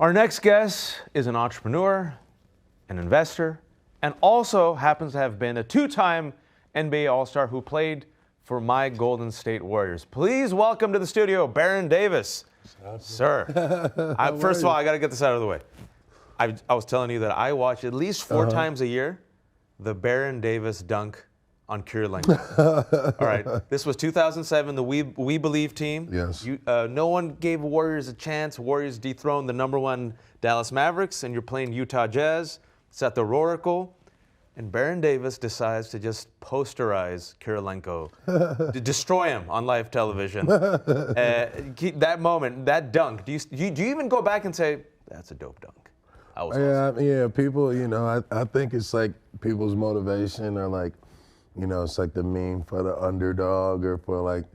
Our next guest is an entrepreneur, an investor, and also happens to have been a two-time NBA All-Star who played for my Golden State Warriors. Please welcome to the studio, Baron Davis. Sir, first of all, I got to get this out of the way. I was telling you that I watch at least four times a year the Baron Davis dunk on Kirilenko. All right, this was 2007, the We Believe team. Yes. No one gave Warriors a chance. Warriors dethroned the #1 Dallas Mavericks, and you're playing Utah Jazz. It's at the Oracle, and Baron Davis decides to just posterize Kirilenko, to destroy him on live television. That moment, that dunk, do you even go back and say, that's a dope dunk? Yeah, people, I think it's like people's motivation or like, it's like the meme for the underdog or for like,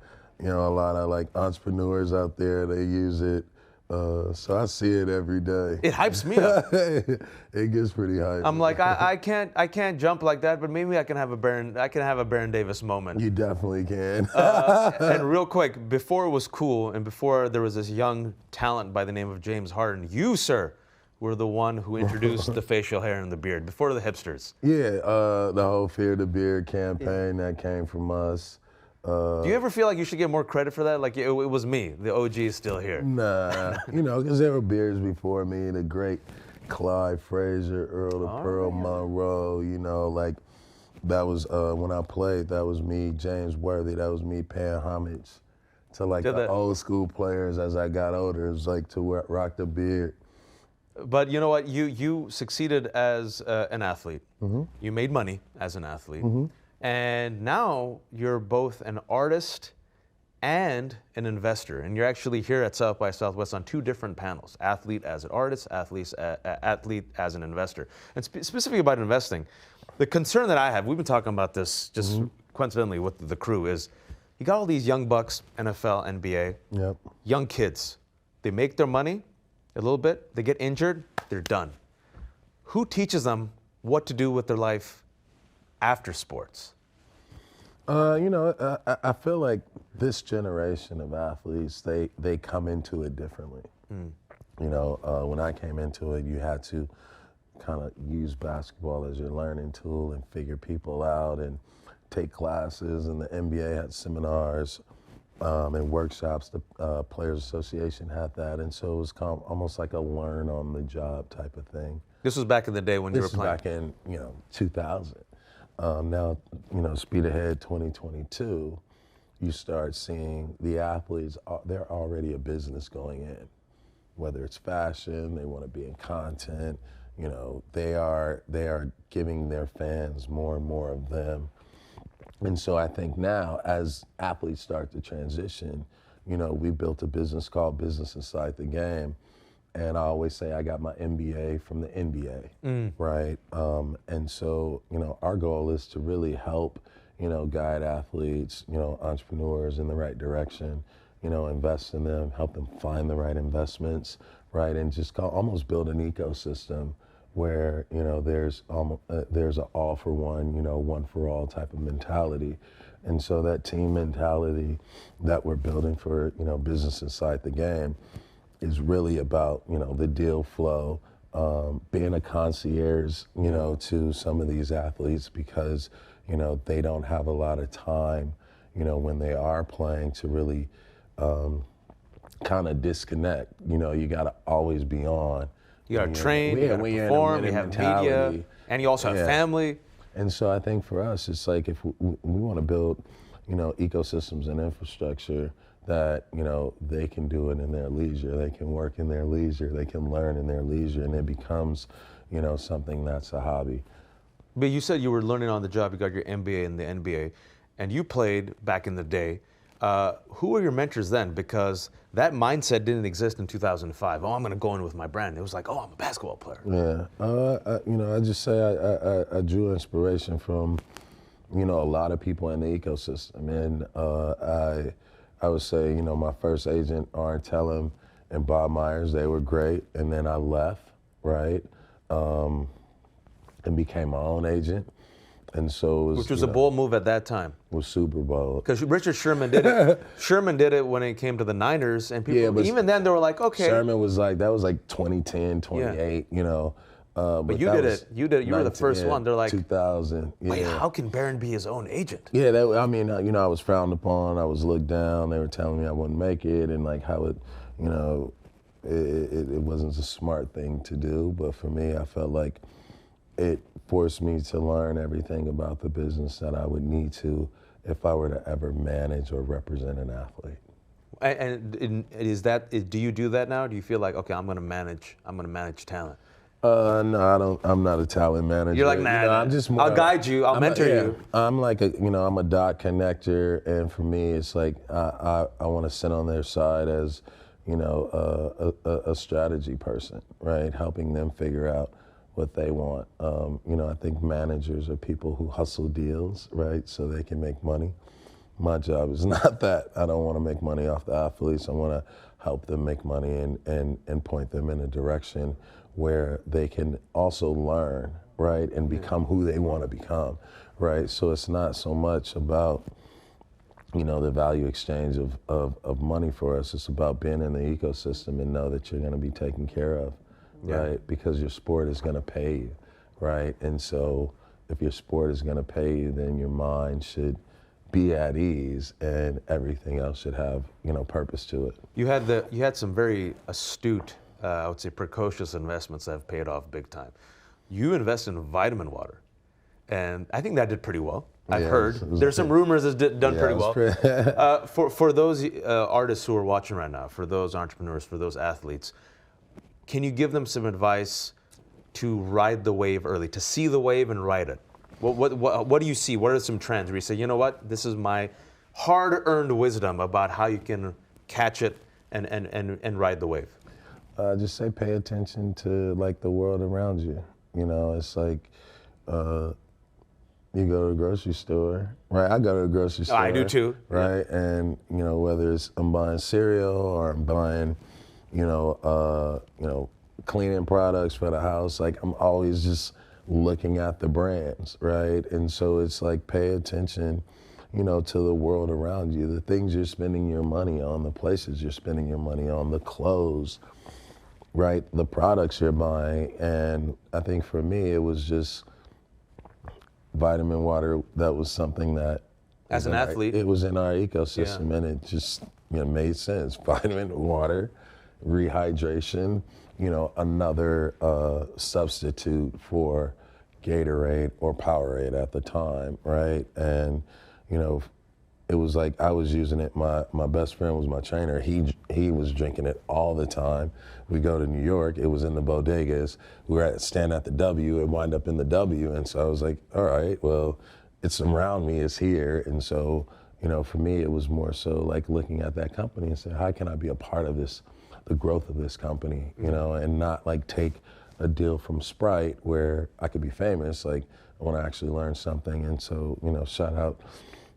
a lot of like entrepreneurs out there, they use it. So I see it every day. It hypes me up. It gets pretty hyped. I'm like, I can't jump like that, but maybe I can have a Baron Davis moment. You definitely can. And real quick, before it was cool and before there was this young talent by the name of James Harden, you, sir, were the one who introduced the facial hair and the beard, before the hipsters. Yeah, the whole Fear the Beard campaign, that came from us. Do you ever feel like you should get more credit for that? Like it was me, the OG is still here. Nah, because there were beards before me, the great Clyde Frazier, Earl the Pearl Monroe, like that was, when I played, that was me, James Worthy, that was me paying homage to like the old school players as I got older. It was like to rock the beard. But you know what? You succeeded as an athlete. Mm-hmm. You made money as an athlete. Mm-hmm. And now you're both an artist and an investor. And you're actually here at South by Southwest on two different panels, athlete as an artist, athlete as an investor. And specifically about investing, the concern that I have, we've been talking about this just coincidentally with the crew, is you got all these young bucks, NFL, NBA, young kids. They make their money a little bit, they get injured, they're done. Who teaches them what to do with their life after sports? I feel like this generation of athletes, they come into it differently. When I came into it, you had to kind of use basketball as your learning tool and figure people out and take classes, and the NBA had seminars and workshops. The Players Association had that, and so it was almost like a learn on the job type of thing. This was back in the day when you were playing? This was back in 2000. Now, speed ahead 2022, you start seeing the athletes, they're already a business going in. Whether it's fashion, they want to be in content, they are giving their fans more and more of them. And so I think now, as athletes start to transition, we built a business called Business Inside the Game. And I always say I got my MBA from the NBA, right? And so, our goal is to really help, guide athletes, entrepreneurs in the right direction, invest in them, help them find the right investments, right? And just almost build an ecosystem where, there's an all for one, one for all type of mentality. And so that team mentality that we're building for, Business Inside the Game is really about, the deal flow, being a concierge, to some of these athletes because, they don't have a lot of time, when they are playing to really kind of disconnect. You got to always be on. You got to train, you got to perform, you have media, and you also have family. And so I think for us, it's like if we want to build, ecosystems and infrastructure that, they can do it in their leisure, they can work in their leisure, they can learn in their leisure, and it becomes, something that's a hobby. But you said you were learning on the job, you got your MBA in the NBA, and you played back in the day. Who were your mentors then? Because that mindset didn't exist in 2005. Oh, I'm going to go in with my brand. It was like, oh, I'm a basketball player. Yeah, I just say I drew inspiration from, a lot of people in the ecosystem. And I would say, my first agent, Arn Tellem and Bob Myers, they were great. And then I left, right, and became my own agent. And so it was, Which was a bold move at that time. Was Super Bowl. Because Richard Sherman did it. Sherman did it when it came to the Niners, and people, but even then they were like, okay. Sherman was like, that was like 2010, 28, you know. But you did it. You did it. You were the first one. They're like 2000. Yeah. Like, how can Barron be his own agent? Yeah, I mean, you know, I was frowned upon. I was looked down. They were telling me I wouldn't make it, and like how it, you know, it wasn't a smart thing to do. But for me, I felt like it forced me to learn everything about the business that I would need to if I were to ever manage or represent an athlete. And do you do that now? Do you feel like, okay, I'm going to manage talent? No, I don't. I'm not a talent manager. You're like, nah, you know, I'm just more, I'll guide you. I'll mentor you. I'm like I'm a dot connector, and for me, it's like I want to sit on their side as, you know, a strategy person, right? Helping them figure out what they want. You know, I think managers are people who hustle deals, right, so they can make money. My job is not that. I don't want to make money off the athletes. I want to help them make money and point them in a direction where they can also learn, right, and become who they want to become, right? So it's not so much about, you know, the value exchange of money for us. It's about being in the ecosystem and know that you're going to be taken care of, right? Because your sport is going to pay you, right? And so if your sport is going to pay you, then your mind should be at ease, and everything else should have, you know, purpose to it. You had some very astute, I would say precocious investments that have paid off big time. You invested in vitamin water, and I think that did pretty well. I've heard. There's some rumors it's done pretty well. For those artists who are watching right now, for those entrepreneurs, for those athletes, can you give them some advice to ride the wave early, to see the wave and ride it? What do you see? What are some trends where you say, you know what, this is my hard-earned wisdom about how you can catch it and ride the wave? Just say pay attention to like the world around you. You know, it's like you go to a grocery store, right? I go to a grocery store. I do too. Right, yeah. And you know, whether it's I'm buying cereal or I'm buying, you know, cleaning products for the house, like I'm always just looking at the brands, right? And so it's like pay attention, you know, to the world around you, the things you're spending your money on, the places you're spending your money on, the clothes, right? The products you're buying. And I think for me, it was just vitamin water. That was something that, as an athlete, it was in our ecosystem, and it just, you know, made sense. Vitamin water, rehydration, you know, another substitute for Gatorade or Powerade at the time, right? And, you know, it was like I was using it. My best friend was my trainer. He was drinking it all the time. We go to New York. It was in the bodegas. We were stand at the W. It wind up in the W. And so I was like, all right, well, it's around me. It's here. And so, you know, for me, it was more so like looking at that company and say, how can I be a part of this, the growth of this company, you know, and not like take a deal from Sprite where I could be famous. Like I want to actually learn something. And so, you know, shout out,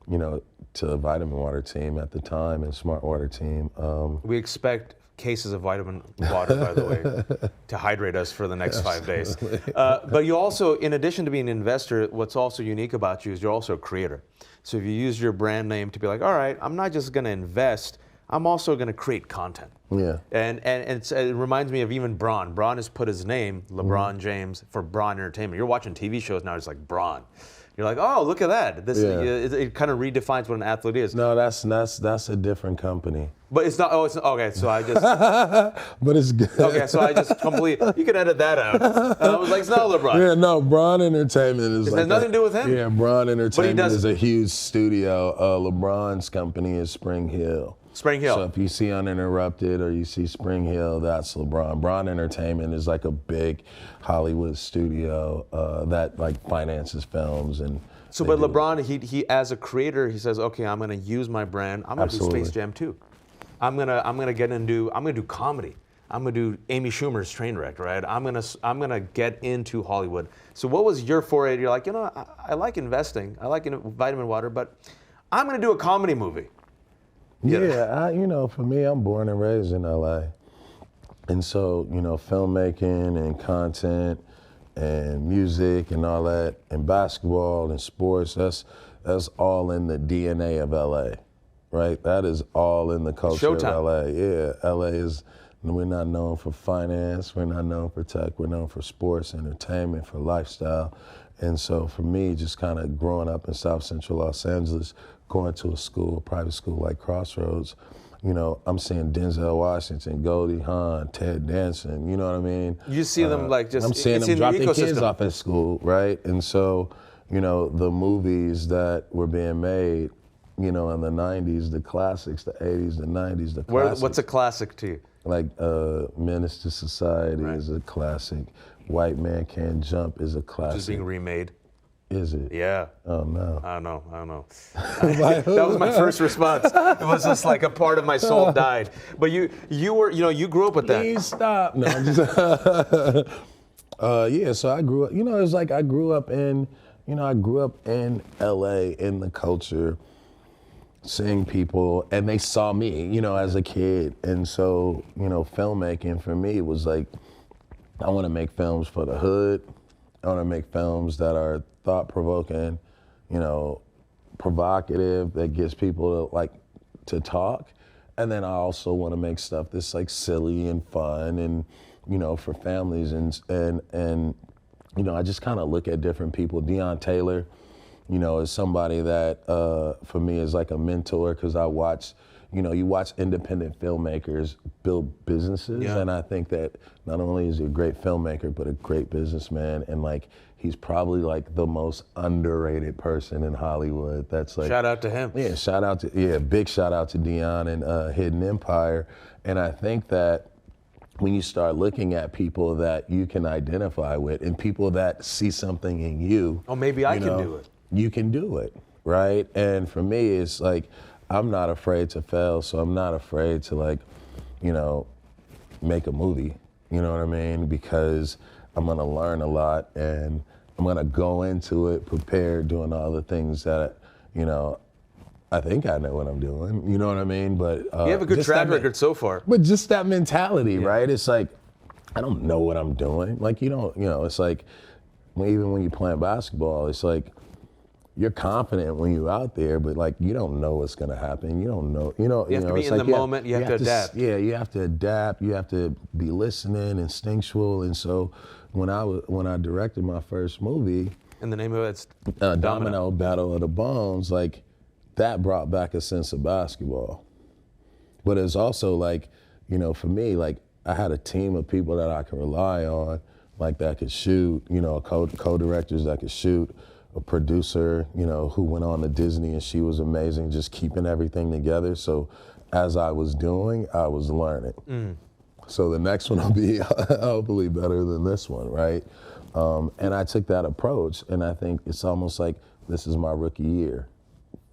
you know, to the Vitamin Water team at the time and Smart Water team. We expect cases of vitamin water, by the way, to hydrate us for the next 5 days. But you also, in addition to being an investor, what's also unique about you is you're also a creator. So if you use your brand name to be like, all right, I'm not just going to invest, I'm also going to create content. Yeah. And it reminds me of even Bron. Bron has put his name, LeBron James, for Bron Entertainment. You're watching TV shows now, it's like Bron. You're like, oh, look at that. This it kind of redefines what an athlete is. No, that's a different company. But it's not. Oh, it's okay. So I just. But it's good. Okay, so I just completely. You can edit that out. I was like, it's not LeBron. Yeah, no. Bron Entertainment is. It has nothing to do with him. Yeah, Bron Entertainment is a huge studio. LeBron's company is Spring Hill. Spring Hill. So if you see Uninterrupted or you see Spring Hill, that's LeBron. Bron Entertainment is like a big Hollywood studio that like finances films and. So, but LeBron, he as a creator, he says, okay, I'm going to use my brand. I'm going to do Space Jam 2. I'm gonna do comedy. I'm gonna do Amy Schumer's Trainwreck, right? I'm gonna get into Hollywood. So what was your foray? You're like, you know, I like investing. I like vitamin water, but I'm gonna do a comedy movie. Yeah, you know, for me, I'm born and raised in LA. And so, you know, filmmaking and content, and music and all that, and basketball and sports. That's all in the DNA of LA, right? That is all in the culture Showtime. of LA. Yeah, LA is. We're not known for finance. We're not known for tech. We're known for sports, entertainment, for lifestyle. And so for me, just kind of growing up in South Central Los Angeles, going to a private school like Crossroads, you know, I'm seeing Denzel Washington, Goldie Hawn, Ted Danson, you know what I mean? You see them like just, I'm seeing it's them in drop your their kids ecosystem. off at school, right? And so, you know, the movies that were being made, you know, in the 90s, the classics, the 80s, the 90s, the classics. What's a classic to you? Like Menace to Society Right. is a classic. White Man Can't Jump is a classic. Just being remade. Is it? Yeah. Oh no. I don't know. That was my first response. It was just like a part of my soul died. But you were, you know, you grew up with that. Please stop. No, I'm just yeah, so I grew up, you know, it was like I grew up in LA, in the culture, seeing people, and they saw me, you know, as a kid. And so, you know, filmmaking for me was like, I want to make films for the hood. I want to make films that are thought-provoking, you know, provocative, that gets people to talk. And then I also want to make stuff that's like silly and fun and, you know, for families. And you know, I just kind of look at different people. Deion Taylor, you know, is somebody that for me is like a mentor, because I watch, you know, you watch independent filmmakers build businesses. Yeah. And I think that not only is he a great filmmaker, but a great businessman. And like, he's probably like the most underrated person in Hollywood. That's like, Shout out to him. yeah, big shout out to Deion and Hidden Empire. And I think that when you start looking at people that you can identify with and people that see something in you. Oh, maybe I you can know, do it. You can do it, right? And for me, it's like, I'm not afraid to fail, so I'm not afraid to, like, you know, make a movie, you know what I mean? Because I'm gonna learn a lot and I'm gonna go into it prepared, doing all the things that, you know, I think I know what I'm doing, you know what I mean? But You have a good track record so far. But just that mentality, right? It's like, I don't know what I'm doing. Like, you don't, you know, it's like, even when you're playing basketball, it's like, you're confident when you're out there, but like, you don't know what's gonna happen. You don't know, you know. You have to be it's in like the moment, you have to adapt. Yeah, you have to adapt, you have to be listening, instinctual. And so when I directed my first movie, And the name of it's Domino Battle of the Bones, like, that brought back a sense of basketball. But it's also like, you know, for me, like, I had a team of people that I could rely on, like, that could shoot, you know, co-directors that could shoot, a producer, you know, who went on to Disney, and she was amazing, just keeping everything together. So as I was doing, I was learning. So the next one will be hopefully better than this one, right? And I took that approach, and I think it's almost like, this is my rookie year.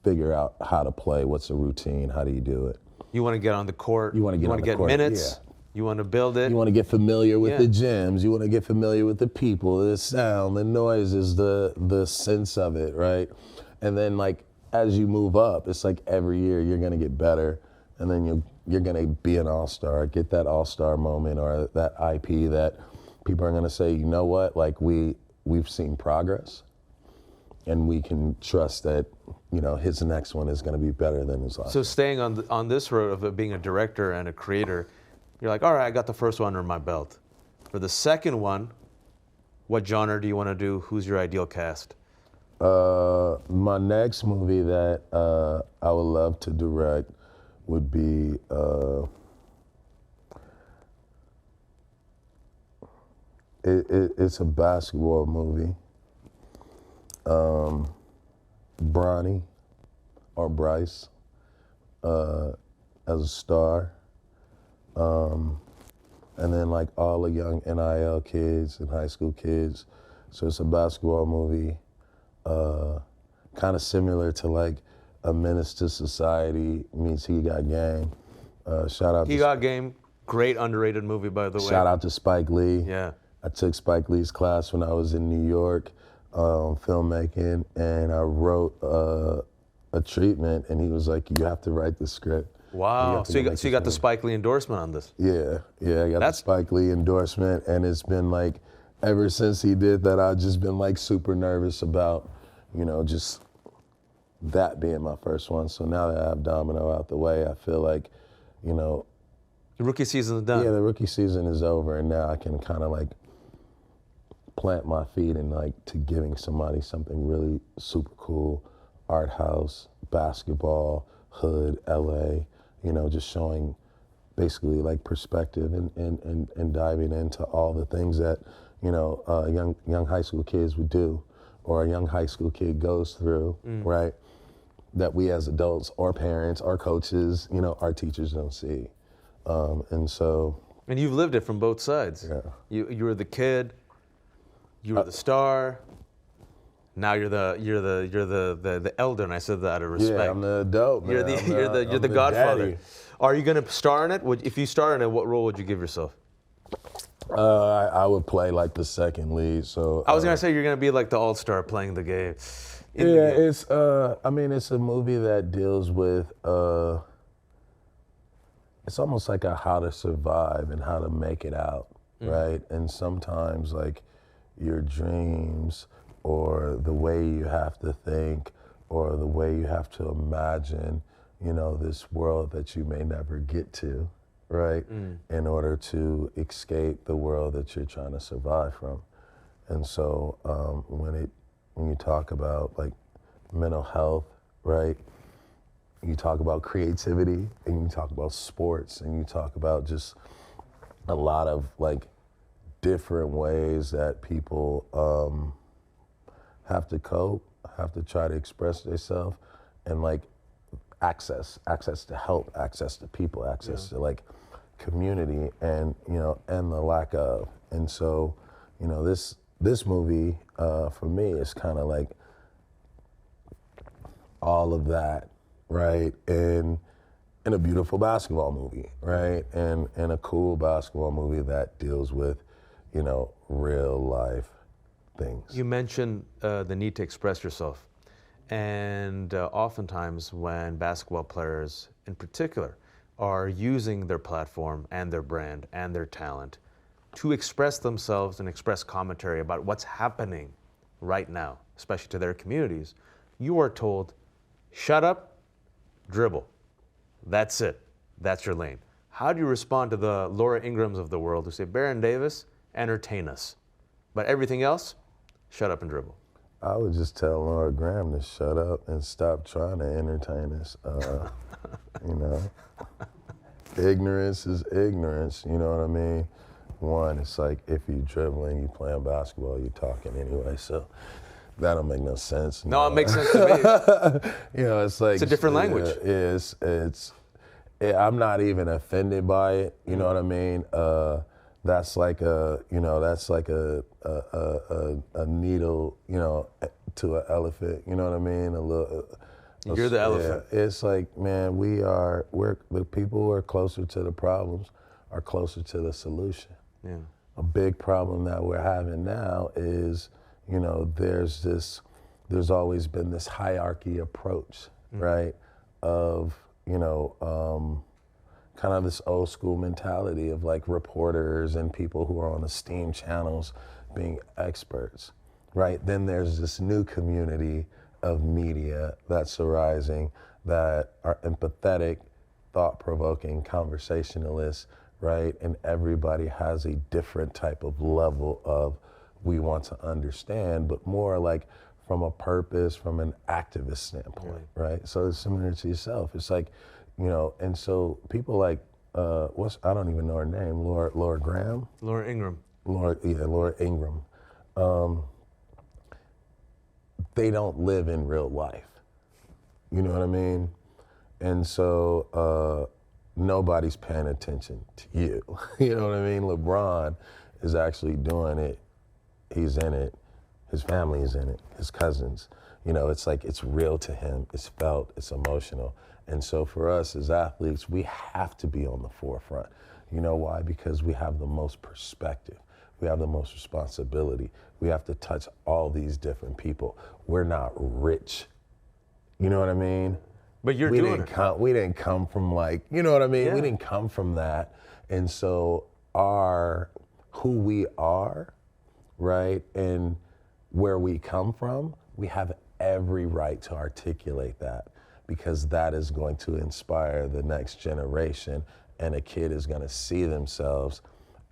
Figure out how to play, what's the routine, how do you do it? You want to get on the court. You wanna get on the get court, minutes. yeah. You want to build it. You want to get familiar with Yeah. the gyms. You want to get familiar with the people, the sound, the noises, the sense of it, right? And then, like, as you move up, it's like every year you're gonna get better, and then you're gonna be an all-star, get that all-star moment or that IP that people are gonna say, you know what, like, we've seen progress, and we can trust that, you know, his next one is gonna be better than his last. So staying on this road of being a director and a creator, you're like, all right, I got the first one under my belt. For the second one, what genre do you want to do? Who's your ideal cast? My next movie that I would love to direct would be it's a basketball movie. Bronny or Bryce as a star. And then, like, all the young NIL kids and high school kids. So it's a basketball movie, kind of similar to like a Menace to Society meets He Got Game. Shout out He Got Game, great underrated movie, by the way. Shout out to Spike Lee. Yeah. I took Spike Lee's class when I was in New York, filmmaking, and I wrote a treatment, and he was like, you have to write the script. Wow. So you got the Spike Lee endorsement on this. Yeah, I got the Spike Lee endorsement, and it's been like ever since he did that, I've just been like super nervous about, just that being my first one. So now that I have Domino out the way, I feel like, The rookie season's done. yeah, the rookie season is over, and now I can kind of like plant my feet and like to giving somebody something really super cool, art house, basketball, hood, LA, just showing basically like perspective and diving into all the things that, young high school kids would do, or a young high school kid goes through, right? That we as adults or parents or coaches, our teachers don't see. And you've lived it from both sides. Yeah. You were the kid, you were the star. Now you're the elder, and I said that out of respect. Yeah, I'm the adult, man. You're the godfather. Daddy. Are you gonna star in it? If you star in it, what role would you give yourself? I would play like the second lead. So I was gonna say you're gonna be like the all-star playing the game. it's it's a movie that deals with it's almost like a how to survive and how to make it out, right? And sometimes like your dreams or the way you have to think or the way you have to imagine, this world that you may never get to, right? In order to escape the world that you're trying to survive from. And so when you talk about like mental health, right? You talk about creativity, and you talk about sports, and you talk about just a lot of like different ways that people have to cope, have to try to express themselves, and like access to help, access to people, access to like community, and and the lack of. And so, this movie for me is kind of like all of that, right? And a beautiful basketball movie, right? And a cool basketball movie that deals with, real life things. You mentioned the need to express yourself. And oftentimes when basketball players in particular are using their platform and their brand and their talent to express themselves and express commentary about what's happening right now, especially to their communities, you are told, shut up, dribble. That's it. That's your lane. How do you respond to the Laura Ingrams of the world who say, Baron Davis, entertain us, but everything else, shut up and dribble? I would just tell Laura Graham to shut up and stop trying to entertain us. Ignorance is ignorance, you know what I mean? One, it's like if you dribbling, you playing basketball, you talking anyway, so that don't make no sense. No, it makes sense to me. It's like... It's a different language. I'm not even offended by it, you know what I mean? That's like a needle, to an elephant, you know what I mean? You're the elephant. Yeah, it's like, man, we're the people who are closer to the problems are closer to the solution. Yeah. A big problem that we're having now is, there's always been this hierarchy approach, right? Of, kind of this old school mentality of like reporters and people who are on the STEAM channels being experts, right? Then there's this new community of media that's arising that are empathetic, thought-provoking conversationalists, right? And everybody has a different type of level of we want to understand, but more like from a purpose, from an activist standpoint, right? So it's similar to yourself. It's like, and so people like, I don't even know her name, Laura Graham? Laura Ingram. Laura Ingram. They don't live in real life. You know what I mean? And so nobody's paying attention to you. You know what I mean? LeBron is actually doing it. He's in it. His family is in it. His cousins. It's like it's real to him. It's felt. It's emotional. And so for us as athletes, we have to be on the forefront. You know why? Because we have the most perspective. We have the most responsibility. We have to touch all these different people. We're not rich. You know what I mean? But you're doing it. We didn't come from like, you know what I mean? Yeah. We didn't come from that. And so who we are right? And where we come from, we have every right to articulate that, because that is going to inspire the next generation, and a kid is going to see themselves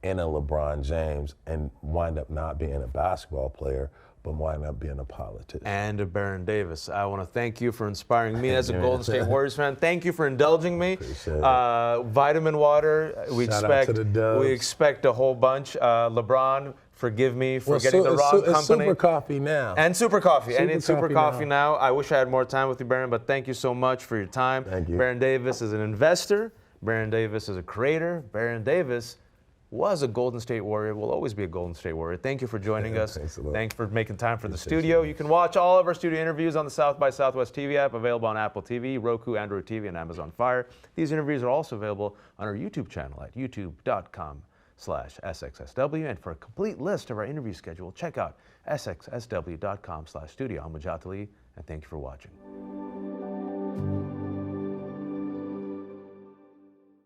in a LeBron James and wind up not being a basketball player, but wind up being a politician. And a Baron Davis. I want to thank you for inspiring me as a Golden State Warriors fan. Thank you for indulging me. Appreciate it. Vitamin water. Shout out to the Dubs. We expect a whole bunch. LeBron, forgive me for getting the wrong it's company. Super Coffee now. And Super Coffee. And it's Super Coffee now. now. I wish I had more time with you, Baron, but thank you so much for your time. Thank you. Baron Davis is an investor. Baron Davis is a creator. Baron Davis was a Golden State Warrior, will always be a Golden State Warrior. Thank you for joining us. Thanks a lot. Thanks for making time for the studio. You can watch all of our studio interviews on the South by Southwest TV app, available on Apple TV, Roku, Android TV, and Amazon Fire. These interviews are also available on our YouTube channel at youtube.com/SXSW. And for a complete list of our interview schedule, check out sxsw.com/studio. I'm Majat Ali, and thank you for watching.